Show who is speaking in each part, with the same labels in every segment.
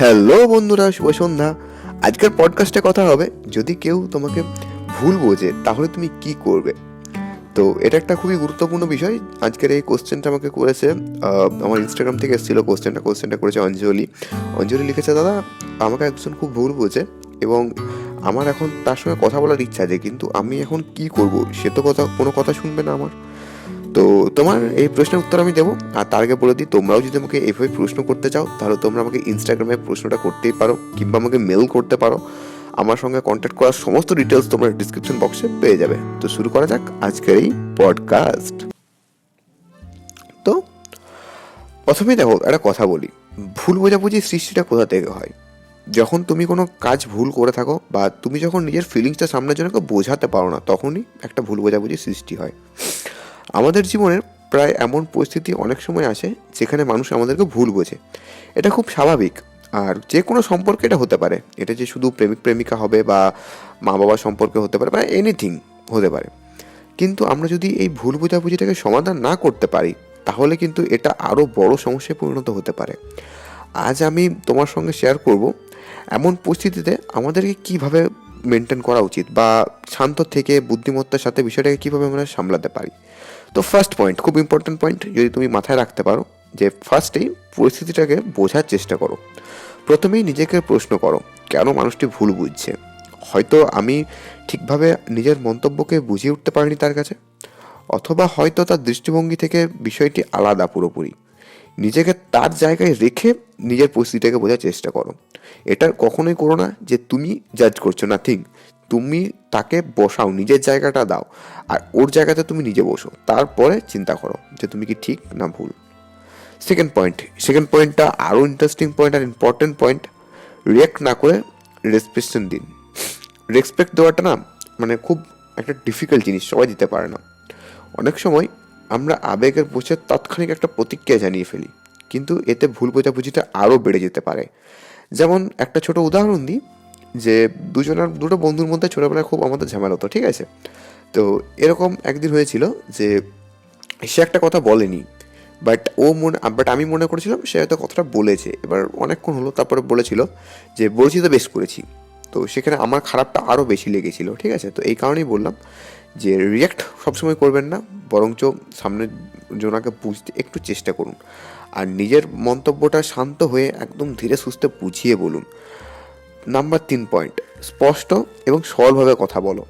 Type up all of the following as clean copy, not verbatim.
Speaker 1: Hello বন্ধুরা, শুভ সন্ধ্যা। আজকের পডকাস্টে কথা হবে, যদি কেউ তোমাকে ভুল বোঝে তাহলে তুমি কি করবে। তো এটা একটা খুবই গুরুত্বপূর্ণ বিষয়। আজকের এই কোশ্চেনটা আমাকে করেছে, আমার ইনস্টাগ্রাম থেকে এসেছিলো কোশ্চেনটা করেছে অঞ্জলি। অঞ্জলি লিখেছে, দাদা আমাকে একজন খুব ভুল বোঝে এবং আমার এখন তার সঙ্গে কথা বলার ইচ্ছা আছে, কিন্তু আমি এখন কি করব, সে তো কোনো কথা শুনবে না আমার। তো তোমার এই প্রশ্নের উত্তর আমি দেবো। আর তার আগে বলে দিই, তোমরাও যদি আমাকে এইভাবে প্রশ্ন করতে চাও তাহলে তোমরা আমাকে ইনস্টাগ্রামে প্রশ্নটা করতেই পারো, কিংবা আমাকে মেল করতে পারো। আমার সঙ্গে কন্ট্যাক্ট করার সমস্ত ডিটেলস তোমরা ডিসক্রিপশন বক্সে পেয়ে যাবে। তো শুরু করা যাক আজকের এই পডকাস্ট। তো প্রথমেই দেখো, একটা কথা বলি, ভুল বোঝাবুঝির সৃষ্টিটা কোথা থেকে হয়? যখন তুমি কোনো কাজ ভুল করে থাকো, বা তুমি যখন নিজের ফিলিংসটা সামনের জনকে বোঝাতে পারো না, তখনই একটা ভুল বোঝাবুঝির সৃষ্টি হয়। আমাদের জীবনের প্রায় এমন পরিস্থিতি অনেক সময় আসে যেখানে মানুষ আমাদেরকে ভুল বোঝে। এটা খুব স্বাভাবিক, আর যে কোনো সম্পর্কে এটা হতে পারে। এটা যে শুধু প্রেমিক প্রেমিকা হবে বা মা বাবার সম্পর্কে হতে পারে, বা এনিথিং হতে পারে। কিন্তু আমরা যদি এই ভুল বোঝাবুঝিটাকে সমাধান না করতে পারি, তাহলে কিন্তু এটা আরও বড় সমস্যায় পরিণত হতে পারে। আজ আমি তোমার সঙ্গে শেয়ার করব এমন পরিস্থিতিতে আমাদেরকে কিভাবে মেনটেন করা উচিত, বা শান্ত থেকে বুদ্ধিমত্তার সাথে বিষয়টাকে কীভাবে আমরা সামলাতে পারি। তো ফার্স্ট পয়েন্ট, খুব ইম্পর্ট্যান্ট পয়েন্ট, যদি তুমি মাথায় রাখতে পারো, যে ফার্স্টেই পরিস্থিতিটাকে বোঝার চেষ্টা করো। প্রথমেই নিজেকে প্রশ্ন করো, কেন মানুষটি ভুল বুঝছে। হয়তো আমি ঠিকভাবে নিজের মন্তব্যকে বুঝিয়ে উঠতে পারিনি তার কাছে, অথবা হয়তো তার দৃষ্টিভঙ্গি থেকে বিষয়টি আলাদা পুরোপুরি। নিজেকে তার জায়গায় রেখে নিজের পরিস্থিতিটাকে বোঝার চেষ্টা করো। এটা কখনোই করো না যে তুমি জাজ করছো, নাথিং। তুমি তাকে বসাও, নিজের জায়গাটা দাও, আর ওর জায়গাতে তুমি নিজে বসো। তারপরে চিন্তা করো যে তুমি কি ঠিক না ভুল। সেকেন্ড পয়েন্টটা আরও ইন্টারেস্টিং পয়েন্ট আর ইম্পর্টেন্ট পয়েন্ট। রিয়াক্ট না করে রেসপেকশন দিন। রেসপেক্ট দেওয়াটা না, মানে খুব একটা ডিফিকাল্ট জিনিস, সবাই দিতে পারে না। অনেক সময় আমরা আবেগের বসে তাৎক্ষণিক একটা প্রতিক্রিয়া জানিয়ে ফেলি, কিন্তু এতে ভুল বোঝাবুঝিটা আরও বেড়ে যেতে পারে। যেমন একটা ছোট উদাহরণ দিই, যে দুটো বন্ধুর মধ্যে ছোটোবেলায় খুব আমাদের ঝামেলা হতো, ঠিক আছে? তো এরকম একদিন হয়েছিল যে সে একটা কথা বলেনি, বাট আমি মনে করেছিলাম সে হয়তো কথাটা বলেছে। এবার অনেকক্ষণ হলো, তারপরে বলেছিল যে বলেছি তো বেশ করেছি। তো সেখানে আমার খারাপটা আরও বেশি লেগেছিল, ঠিক আছে? তো এই কারণেই বললাম যে রিয়্যাক্ট সবসময় করবেন না, বরঞ্চ সামনের জনাকে বুঝতে একটু চেষ্টা করুন, আর নিজের মন্তব্যটা শান্ত হয়ে একদম ধীরে সুস্থে বুঝিয়ে বলুন। নাম্বার 3 পয়েন্ট, স্পষ্ট এবং সরলভাবে কথা বলো।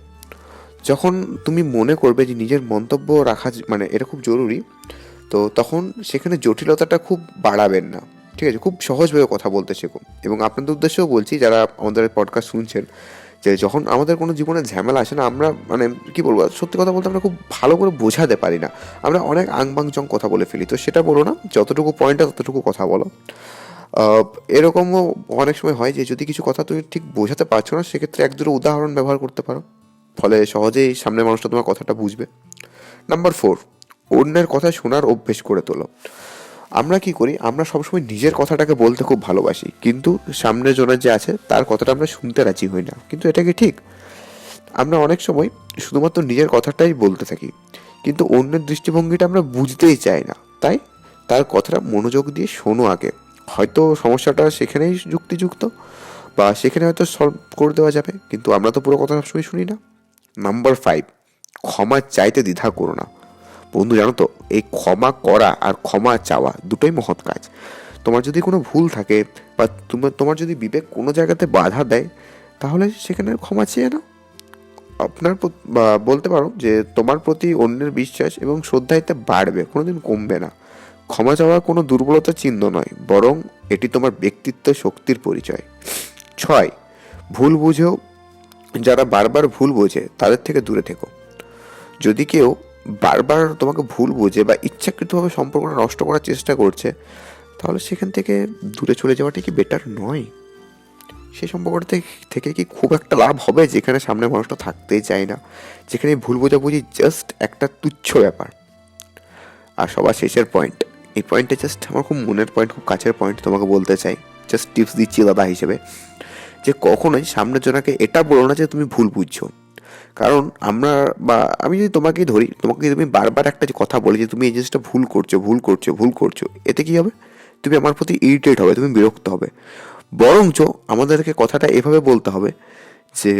Speaker 1: যখন তুমি মনে করবে যে নিজের মন্তব্য রাখা মানে এটা খুব জরুরি, তো তখন সেখানে জটিলতাটা খুব বাড়াবেন না, ঠিক আছে? খুব সহজভাবে কথা বলতে শেখুন। এবং আপনাদের উদ্দেশ্যেও বলছি, যারা আমাদের পডকাস্ট শুনছেন, যে যখন আমাদের কোনো জীবনে ঝামেলা আসে না, আমরা মানে কী বলবো, সত্যি কথা বলতে আমরা খুব ভালো করে বোঝাতে পারি না, আমরা অনেক আংবাংচং কথা বলে ফেলি। তো সেটা বলো না, যতটুকু পয়েন্টে ততটুকু কথা বলো। এরকমও অনেক সময় হয় যে যদি কিছু কথা তুমি ঠিক বোঝাতে পারছো না, সেক্ষেত্রে এক দুটো উদাহরণ ব্যবহার করতে পারো, ফলে সহজেই সামনের মানুষটা তোমার কথাটা বুঝবে। নাম্বার 4, অন্যের কথা শোনার অভ্যেস করে তোলো। আমরা কি করি, আমরা সবসময় নিজের কথাটাকে বলতে খুব ভালোবাসি, কিন্তু সামনের জনের যে আছে তার কথাটা আমরা শুনতে রাজি হই না। কিন্তু এটা কি ঠিক? আমরা অনেক সময় শুধুমাত্র নিজের কথাটাই বলতে থাকি, কিন্তু অন্যের দৃষ্টিভঙ্গিটা আমরা বুঝতেই চাই না। তাই তার কথাটা মনোযোগ দিয়ে শোনো আগে। হয়তো সমস্যাটা সেখানেই যুক্তিযুক্ত, বা সেখানে হয়তো সলভ করে দেওয়া যাবে, কিন্তু আমরা তো পুরো কথা সবসময় শুনি না। নাম্বার 5, ক্ষমা চাইতে দ্বিধা করো না। বন্ধু, জানো তো, এই ক্ষমা করা আর ক্ষমা চাওয়া দুটোই মহৎ কাজ। তোমার যদি কোনো ভুল থাকে, বা তোমার যদি বিবেক কোনো জায়গাতে বাধা দেয়, তাহলে সেখানে ক্ষমা চেয়ে নাও। বা বলতে পারো যে তোমার প্রতি অন্যের বিশ্বাস এবং শ্রদ্ধা এতে বাড়বে, কোনোদিন কমবে না। ক্ষমা চাওয়া কোনো দুর্বলতার চিহ্ন নয়, বরং এটি তোমার ব্যক্তিত্ব শক্তির পরিচয়। 6, ভুল বুঝেও যারা বারবার ভুল বোঝে তাদের থেকে দূরে থেকো। যদি কেউ বারবার তোমাকে ভুল বোঝে বা ইচ্ছাকৃতভাবে সম্পর্কটা নষ্ট করার চেষ্টা করছে, তাহলে সেখান থেকে দূরে চলে যাওয়াটা কি বেটার নয়? সেই সম্পর্কটা থেকে কি খুব একটা লাভ হবে, যেখানে সামনে মানুষটা থাকতেই চায় না, যেখানে ভুল বোঝাবুঝি জাস্ট একটা তুচ্ছ ব্যাপার? আর সবার শেষের পয়েন্ট, এই পয়েন্টটা জাস্ট আমার খুব মনের পয়েন্ট, খুব কাছের পয়েন্ট, তোমাকে বলতে চাই, জাস্ট টিপস দিচ্ছি দাদা হিসেবে, যে কখনোই সামনের জনাকে এটা বলো না যে তুমি ভুল বুঝছো। কারণ আমি যদি তোমাকেই ধরি, তোমাকে তুমি বারবার একটা যে কথা বলি যে তুমি এই জিনিসটা ভুল করছো, এতে কি হবে? তুমি আমার প্রতি ইরিটেট হবে, তুমি বিরক্ত হবে। বরঞ্চ আমাদেরকে কথাটা এভাবে বলতে হবে যে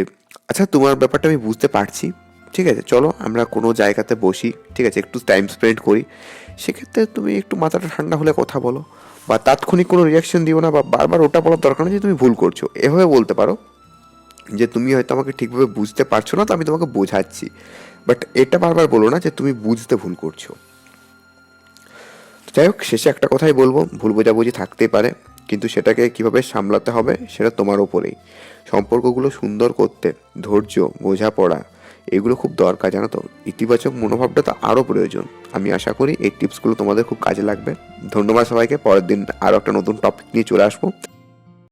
Speaker 1: আচ্ছা তোমার ব্যাপারটা আমি বুঝতে পারছি, ঠিক আছে, চলো আমরা কোনো জায়গাতে বসি, ঠিক আছে, একটু টাইম স্পেন্ড করি। সেক্ষেত্রে তুমি একটু মাথাটা ঠান্ডা হলে কথা বলো, বা তাৎক্ষণিক কোনো রিয়াকশন দিও না, বা বারবার ওটা বলার দরকার নেই যে তুমি ভুল করছো। এভাবে বলতে পারো যে তুমি হয়তো আমাকে ঠিকভাবে বুঝতে পারছো না, তো আমি তোমাকে বোঝাচ্ছি, বাট এটা বারবার বলো না যে তুমি বুঝতে ভুল করছো। যাই হোক, শেষে একটা কথাই বলবো, ভুল বোঝাবুঝি থাকতেই পারে, কিন্তু সেটাকে কিভাবে সামলাতে হবে সেটা তোমার ওপরেই। সম্পর্কগুলো সুন্দর করতে ধৈর্য, বোঝাপড়া এগুলো খুব দরকার, জানো তো। ইতিবাচক মনোভাবটা তো আরও প্রয়োজন। আমি আশা করি এই টিপসগুলো তোমাদের খুব কাজে লাগবে। ধন্যবাদ সবাইকে। পরের দিন আরও একটা নতুন টপিক নিয়ে চলে আসবো।